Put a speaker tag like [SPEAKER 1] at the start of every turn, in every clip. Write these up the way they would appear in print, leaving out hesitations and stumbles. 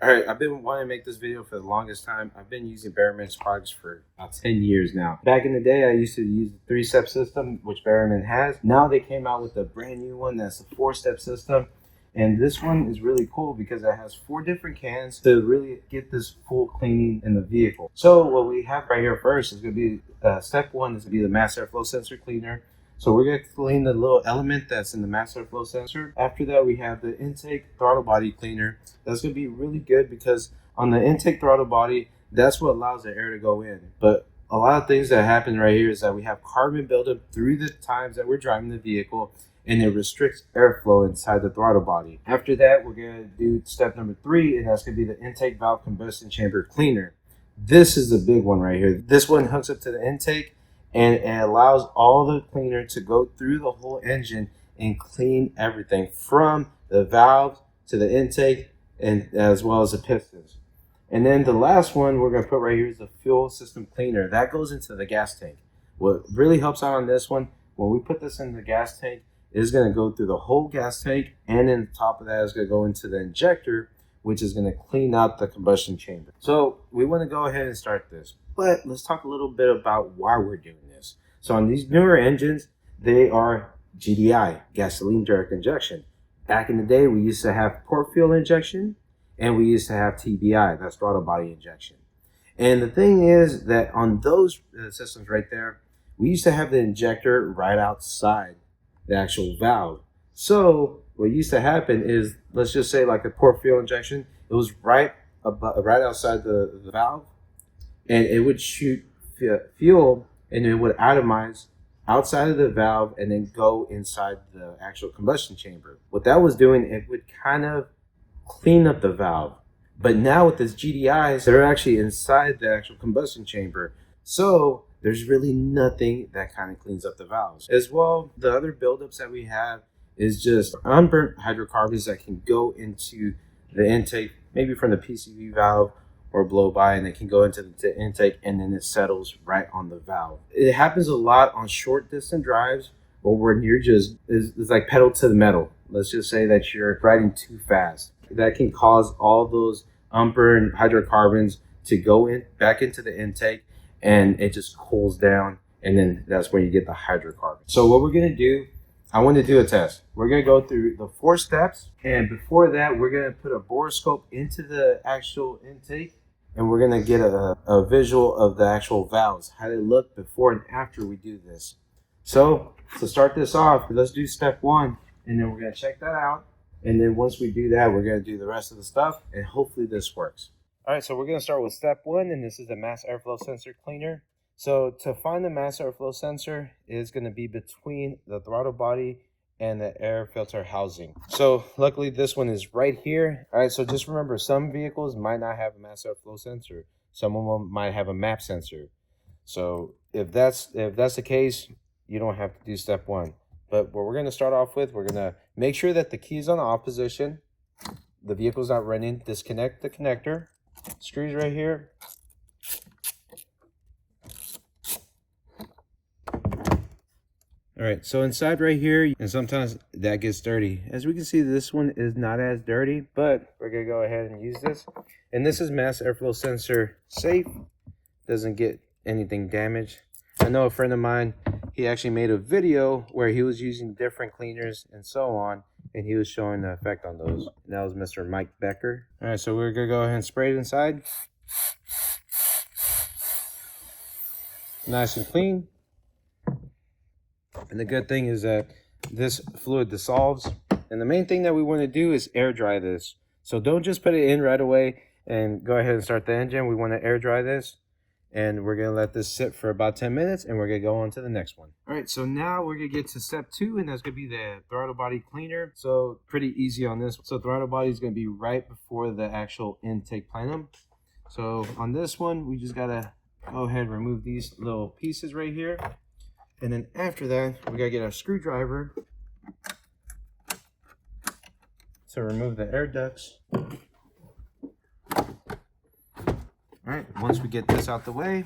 [SPEAKER 1] All right, I've been wanting to make this video for the longest time. I've been using Perryman's products for about 10 years now. Back in the day, I used to use the 3-step system, which Perryman has. Now they came out with a brand new one that's a 4-step system. And this one is really cool because it has 4 different cans to really get this full cleaning in the vehicle. So what we have right here first is going to be step 1 is going to be the mass airflow sensor cleaner. So we're going to clean the little element that's in the mass airflow sensor. After that, we have the intake throttle body cleaner. That's going to be really good because on the intake throttle body, that's what allows the air to go in. But a lot of things that happen right here is that we have carbon buildup through the times that we're driving the vehicle, and it restricts airflow inside the throttle body. After that, we're going to do step number 3, and that's going to be the intake valve combustion chamber cleaner. This is the big one right here. This one hooks up to the intake, and it allows all the cleaner to go through the whole engine and clean everything from the valve to the intake and as well as the pistons. And then the last one we're going to put right here is the fuel system cleaner. That goes into the gas tank. What really helps out on this one, when we put this in the gas tank, is going to go through the whole gas tank, and then top of that is going to go into the injector, which is going to clean out the combustion chamber. So we want to go ahead and start this. But let's talk a little bit about why we're doing this. So on these newer engines, they are GDI, gasoline direct injection. Back in the day, we used to have port fuel injection, and we used to have TBI, that's throttle body injection. And the thing is that on those systems right there, we used to have the injector right outside the actual valve. So what used to happen is, let's just say like a port fuel injection, it was right outside the valve, and it would shoot fuel, and it would atomize outside of the valve and then go inside the actual combustion chamber. What that was doing, it would kind of clean up the valve. But now with this GDIs, they're actually inside the actual combustion chamber. So there's really nothing that kind of cleans up the valves. As well, the other buildups that we have is just unburnt hydrocarbons that can go into the intake, maybe from the PCV valve or blow by, and it can go into the intake, and then it settles right on the valve. It happens a lot on short distance drives, or when you're just, it's like pedal to the metal. Let's just say that you're riding too fast. That can cause all those unburned hydrocarbons to go in back into the intake, and it just cools down, and then that's where you get the hydrocarbon. So what we're going to do, I want to do a test. We're going to go through the 4 steps, and before that, we're going to put a borescope into the actual intake, and we're going to get a visual of the actual valves, how they look before and after we do this. So to start this off, let's do step 1, and then we're going to check that out. And then once we do that, we're going to do the rest of the stuff, and hopefully this works. All right, so we're going to start with step 1, and this is the mass airflow sensor cleaner. So to find the mass airflow sensor is going to be between the throttle body and the air filter housing. So luckily this one is right here. All right, so just remember, some vehicles might not have a mass airflow sensor. Some of them might have a map sensor. So if that's the case, you don't have to do step 1. But what we're going to start off with, we're going to make sure that the key is on the off position. The vehicle's not running. Disconnect the connector. Screws right here. All right, so inside right here, and sometimes that gets dirty. As we can see, this one is not as dirty, but we're going to go ahead and use this. And this is mass airflow sensor safe. Doesn't get anything damaged. I know a friend of mine, he actually made a video where he was using different cleaners and so on, and he was showing the effect on those. And that was Mr. Mike Becker. All right, so we're gonna go ahead and spray it inside. Nice and clean. And the good thing is that this fluid dissolves. And the main thing that we want to do is air dry this. So don't just put it in right away and go ahead and start the engine. We want to air dry this. And we're going to let this sit for about 10 minutes, and we're going to go on to the next one. All right, so now we're going to get to step 2, and that's going to be the throttle body cleaner. So pretty easy on this. So throttle body is going to be right before the actual intake plenum. So on this one, we just got to go ahead and remove these little pieces right here. And then after that, we got to get our screwdriver to remove the air ducts. All right, once we get this out the way,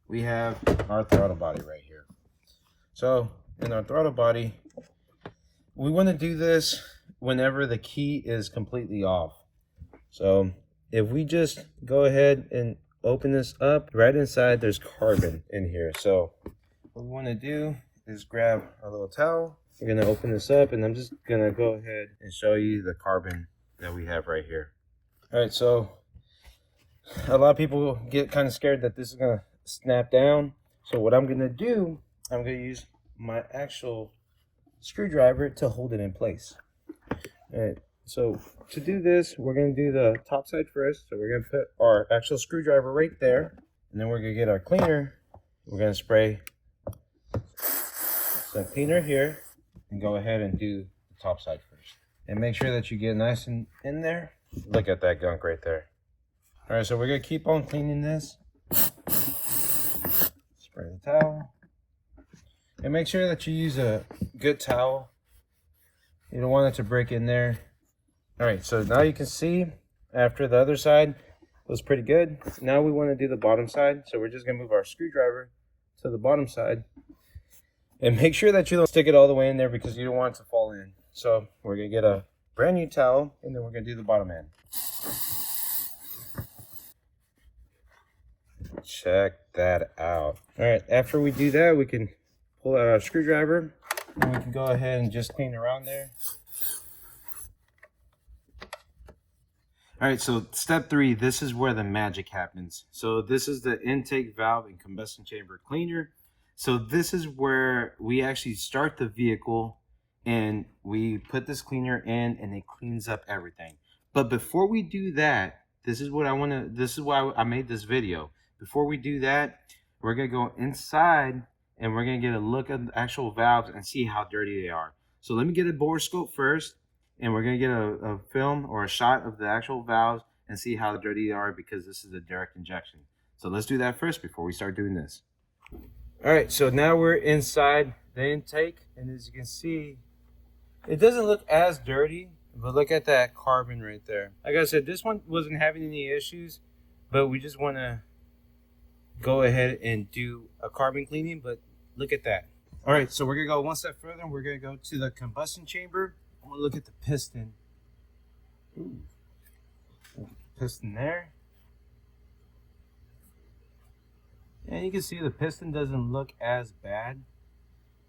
[SPEAKER 1] we have our throttle body right here. So in our throttle body, we want to do this whenever the key is completely off. So if we just go ahead and open this up, right inside there's carbon in here. So what we want to do is grab our little towel. We're going to open this up, and I'm just going to go ahead and show you the carbon that we have right here. All right, so a lot of people get kind of scared that this is going to snap down. So what I'm going to do, I'm going to use my actual screwdriver to hold it in place. All right, so to do this, we're going to do the top side first. So we're going to put our actual screwdriver right there, and then we're going to get our cleaner. We're going to spray some cleaner here and go ahead and do the top side first. And make sure that you get nice and in there. Look at that gunk right there. All right, so we're going to keep on cleaning this. Spray the towel. And make sure that you use a good towel. You don't want it to break in there. All right, so now you can see after the other side was pretty good. Now we want to do the bottom side. So we're just going to move our screwdriver to the bottom side. And make sure that you don't stick it all the way in there because you don't want it to fall in. So we're going to get a brand new towel, and then we're going to do the bottom end. Check that out. All right, after we do that, we can pull out our screwdriver, and we can go ahead and just clean around there. All right, so step 3, this is where the magic happens. So this is the intake valve and combustion chamber cleaner. So this is where we actually start the vehicle and we put this cleaner in, and it cleans up everything. But before we do that, this is why I made this video. Before we do that, we're gonna go inside and we're gonna get a look at the actual valves and see how dirty they are. So let me get a borescope first, and we're gonna get a film or a shot of the actual valves and see how dirty they are, because this is a direct injection. So let's do that first before we start doing this. All right, so now we're inside the intake, and as you can see, it doesn't look as dirty, but look at that carbon right there. Like I said, this one wasn't having any issues, but we just want to go ahead and do a carbon cleaning, but look at that. All right, so we're going to go one step further, and we're going to go to the combustion chamber. I want to look at the piston. Ooh. Piston there. And you can see the piston doesn't look as bad.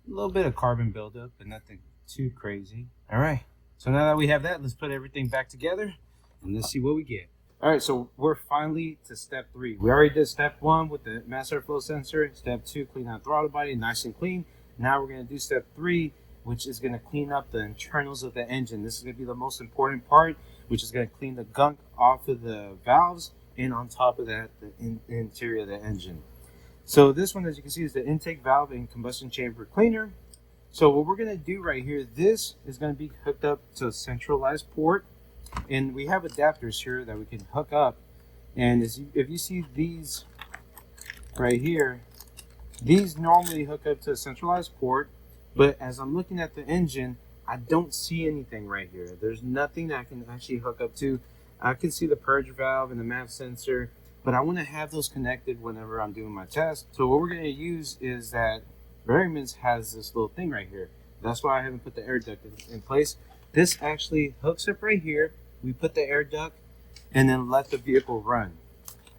[SPEAKER 1] A little bit of carbon buildup, but nothing too crazy. All right, so now that we have that, let's put everything back together and let's see what we get. All right, so we're finally to step 3. We already did step 1 with the mass airflow sensor. Step 2, clean out throttle body, nice and clean. Now we're going to do step 3, which is going to clean up the internals of the engine. This is going to be the most important part, which is going to clean the gunk off of the valves, and on top of that, the interior of the engine. So this one, as you can see, is the intake valve and combustion chamber cleaner. So what we're going to do right here, this is going to be hooked up to a centralized port. And we have adapters here that we can hook up. And if you see these right here, these normally hook up to a centralized port. But as I'm looking at the engine, I don't see anything right here. There's nothing that I can actually hook up to. I can see the purge valve and the MAP sensor, but I want to have those connected whenever I'm doing my test. So what we're going to use is that Perryman's has this little thing right here. That's why I haven't put the air duct in place. This actually hooks up right here. We put the air duct and then let the vehicle run.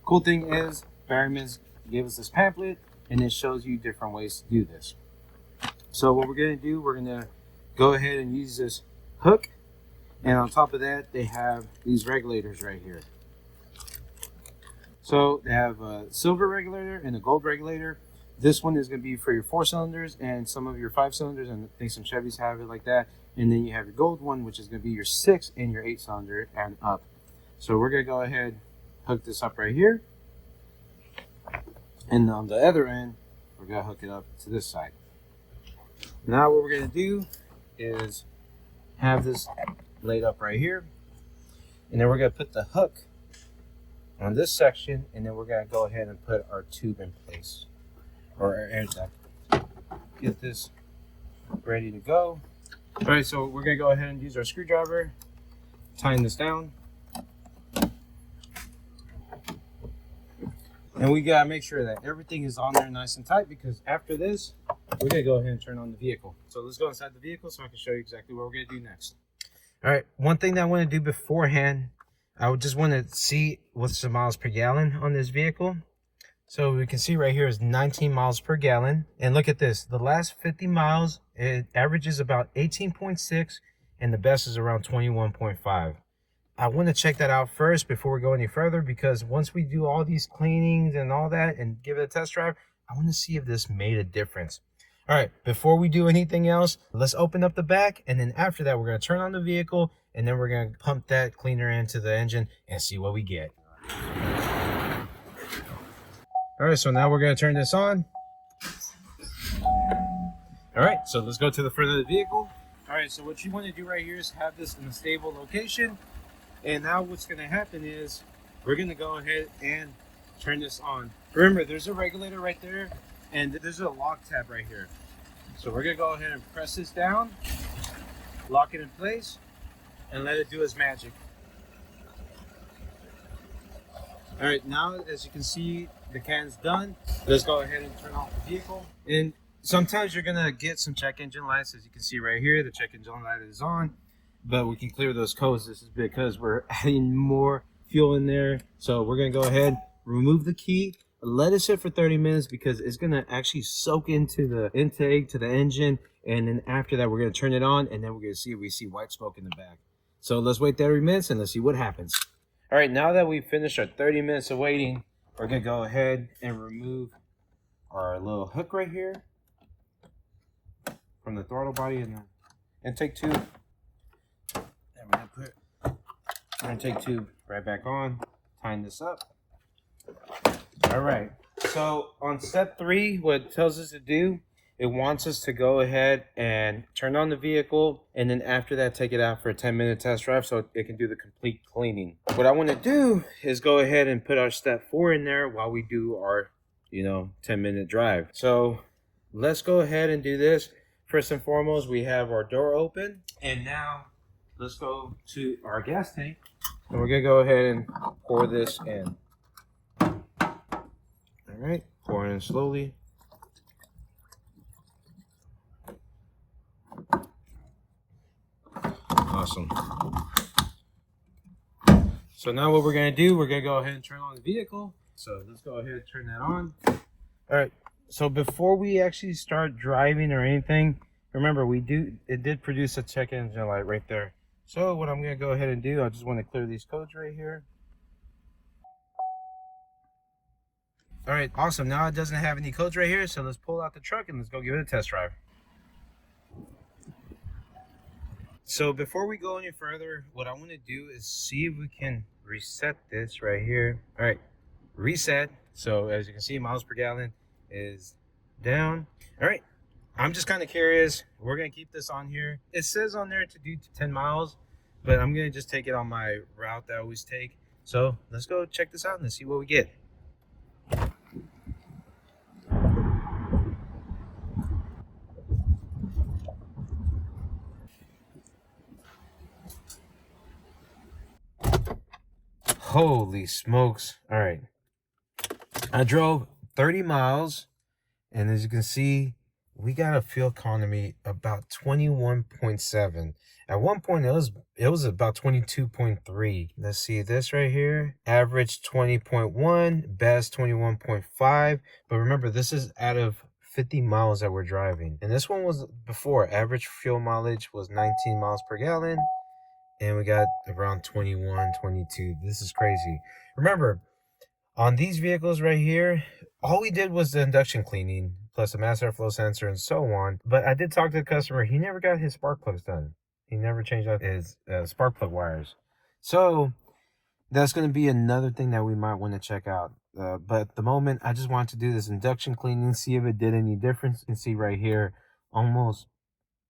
[SPEAKER 1] Cool thing is, Perryman's gave us this pamphlet, and it shows you different ways to do this. So what we're going to do, we're going to go ahead and use this hook, and on top of that, they have these regulators right here. So they have a silver regulator and a gold regulator. This one is going to be for your 4 cylinders and some of your 5 cylinders, and I think some Chevys have it like that. And then you have your gold one, which is going to be your 6 and your 8 cylinder and up. So we're going to go ahead, hook this up right here. And on the other end, we're going to hook it up to this side. Now what we're going to do is have this laid up right here. And then we're going to put the hook on this section, and then we're going to go ahead and put our tube in place, or our air duct. Get this ready to go. All right, so we're going to go ahead and use our screwdriver, tying this down. And we got to make sure that everything is on there nice and tight, because after this, we're going to go ahead and turn on the vehicle. So let's go inside the vehicle so I can show you exactly what we're going to do next. All right, one thing that I want to do beforehand I would just want to see what's the miles per gallon on this vehicle. So we can see right here is 19 miles per gallon. And look at this, the last 50 miles, it averages about 18.6 and the best is around 21.5. I want to check that out first before we go any further, because once we do all these cleanings and all that and give it a test drive, I want to see if this made a difference. All right, before we do anything else, let's open up the back, and then after that, we're going to turn on the vehicle, and then we're going to pump that cleaner into the engine and see what we get. All right, so now we're going to turn this on. All right, so let's go to the front of the vehicle. All right, so what you want to do right here is have this in a stable location. And now what's going to happen is we're going to go ahead and turn this on. Remember, there's a regulator right there, and there's a lock tab right here. So we're going to go ahead and press this down, lock it in place, and let it do its magic. All right, now as you can see, the can's done. Let's go ahead and turn off the vehicle. And sometimes you're gonna get some check engine lights. As you can see right here, the check engine light is on, but we can clear those codes. This is because we're adding more fuel in there. So we're gonna go ahead, remove the key, let it sit for 30 minutes because it's gonna actually soak into the intake, to the engine. And then after that, we're gonna turn it on, and then we're gonna see if we see white smoke in the back. So let's wait 30 minutes and let's see what happens. All right, now that we've finished our 30 minutes of waiting, we're gonna go ahead and remove our little hook right here from the throttle body and the intake tube. And we're gonna put our intake tube right back on, tying this up. All right, so on step 3, what it tells us to do, it wants us to go ahead and turn on the vehicle, and then after that, take it out for a 10-minute test drive so it can do the complete cleaning. What I want to do is go ahead and put our step 4 in there while we do our, 10-minute drive. So let's go ahead and do this. First and foremost, we have our door open, and now let's go to our gas tank, and we're gonna go ahead and pour this in. All right, pour in slowly. Awesome. So now what we're going to do, we're going to go ahead and turn on the vehicle. So let's go ahead and turn that on. All right. So before we actually start driving or anything, remember it did produce a check engine light right there. So what I'm going to go ahead and do, I just want to clear these codes right here. All right, awesome. Now it doesn't have any codes right here. So let's pull out the truck and let's go give it a test drive. So before we go any further, what I want to do is see if we can reset this right here. All right, reset. So as you can see, miles per gallon is down. All right, I'm just kind of curious. We're going to keep this on here. It says on there to do 10 miles, but I'm going to just take it on my route that I always take. So let's go check this out and see what we get. Holy smokes. All right. I drove 30 miles, and as you can see, we got a fuel economy about 21.7. At one point, it was about 22.3. Let's see this right here. Average 20.1, best 21.5. But remember, this is out of 50 miles that we're driving. And this one was before. Average fuel mileage was 19 miles per gallon. And we got around 21, 22. This is crazy. Remember, on these vehicles right here, all we did was the induction cleaning, plus a mass airflow sensor and so on. But I did talk to the customer. He never got his spark plugs done. He never changed out his spark plug wires. So that's going to be another thing that we might want to check out. But at the moment, I just wanted to do this induction cleaning, see if it did any difference. You can see right here, almost,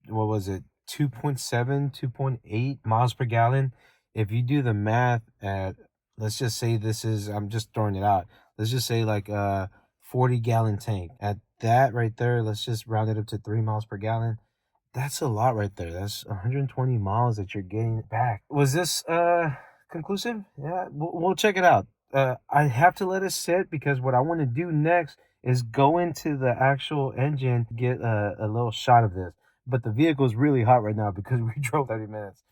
[SPEAKER 1] what was it? 2.7, 2.8 miles per gallon. If you do the math at, let's just say this is, I'm just throwing it out. Let's just say like a 40-gallon tank. At that right there, let's just round it up to 3 miles per gallon. That's a lot right there. That's 120 miles that you're getting back. Was this conclusive? Yeah, we'll check it out. I have to let it sit because what I want to do next is go into the actual engine, get a little shot of this. But the vehicle is really hot right now because we drove 30 minutes.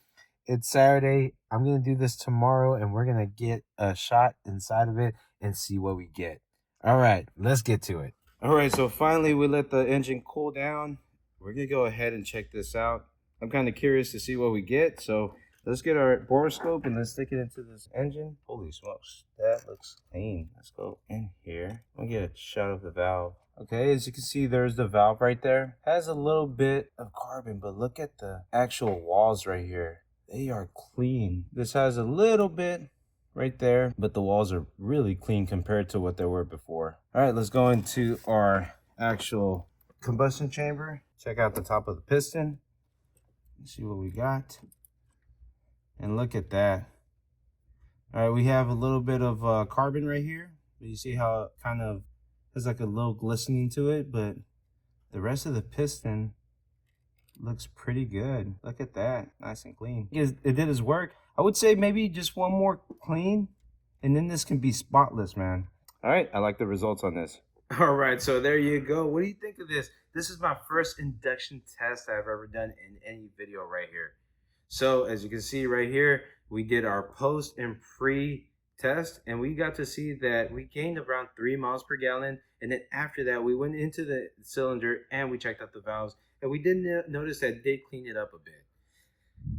[SPEAKER 1] It's Saturday. I'm gonna do this tomorrow, and we're gonna get a shot inside of it and see what we get. All right, let's get to it. All right, so finally we let the engine cool down. We're gonna go ahead and check this out. I'm kind of curious to see what we get, so let's get our borescope and let's stick it into this engine. Holy smokes, that looks clean. Let's go in here. I'll get a shot of the valve. Okay, as you can see, there's the valve right there. Has a little bit of carbon, but look at the actual walls right here. They are clean. This has a little bit right there, but the walls are really clean compared to what they were before. All right, let's go into our actual combustion chamber. Check out the top of the piston. Let's see what we got. And look at that. All right, we have a little bit of carbon right here. You see how it kind of has like a little glistening to it, but the rest of the piston looks pretty good. Look at that, nice and clean. It did its work. I would say maybe just one more clean, and then this can be spotless, man. All right, I like the results on this. All right, so there you go. What do you think of this? This is my first induction test I've ever done in any video right here. So as you can see right here, we did our post and pre test, and we got to see that we gained around 3 miles per gallon. And then after that, we went into the cylinder and we checked out the valves, and we did notice that it did clean it up a bit.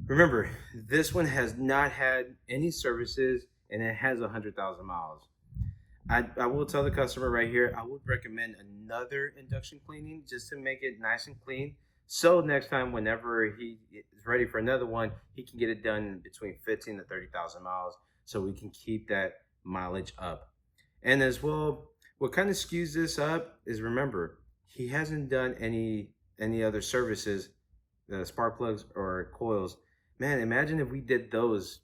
[SPEAKER 1] Remember, this one has not had any services, and it has 100,000 miles. I will tell the customer right here, I would recommend another induction cleaning just to make it nice and clean. So next time, whenever he is ready for another one, he can get it done between 15 to 30,000 miles, so we can keep that mileage up. And as well, what kind of skews this up is, remember, he hasn't done any other services, spark plugs or coils. Man, imagine if we did those.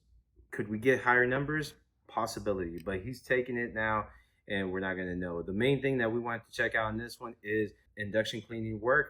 [SPEAKER 1] Could we get higher numbers? Possibility, but he's taking it now, and we're not going to know. The main thing that we want to check out on this one is induction cleaning work.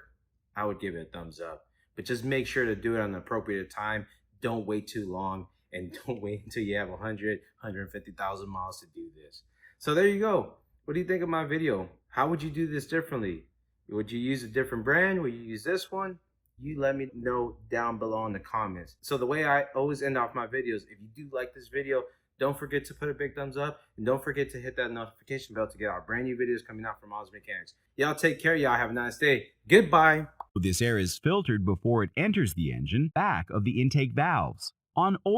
[SPEAKER 1] I would give it a thumbs up, but just make sure to do it on the appropriate time. Don't wait too long, and don't wait until you have 150,000 miles to do this. So there you go. What do you think of my video? How would you do this differently? Would you use a different brand? Would you use this one? You let me know down below in the comments. So the way I always end off my videos, if you do like this video, don't forget to put a big thumbs up, and don't forget to hit that notification bell to get our brand new videos coming out from Oz Mechanics. Y'all take care. Y'all have a nice day. Goodbye.
[SPEAKER 2] This air is filtered before it enters the engine back of the intake valves. On old